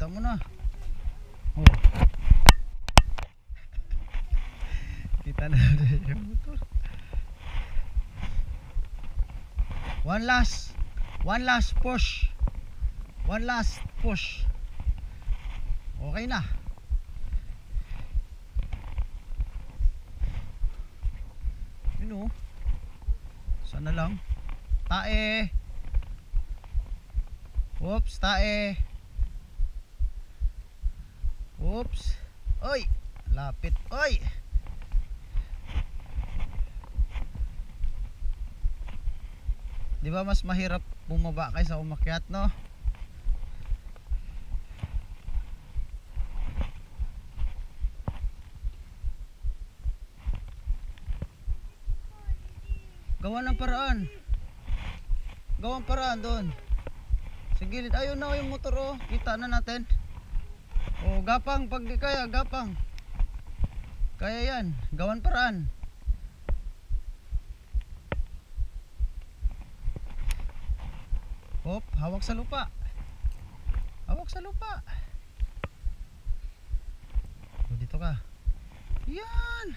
kita mo na. Oh. Kita na yung motor. One last push. One last push. Okay na. Yun o. Sana lang. Tae. Oops, tae. Oops. Oy, lapit. Oy. Di ba mas mahirap bumaba kaysa umakyat, no? Gawa ng paraan. Gawang paraan doon. Sa gilid. Ayun na yung motor, oh. Kita na natin. Oh, gapang. Pag di kaya, gapang. Kaya yan. Gawan paraan. Hop, hawak sa lupa. Hawak sa lupa. Oh, dito ka. Yan.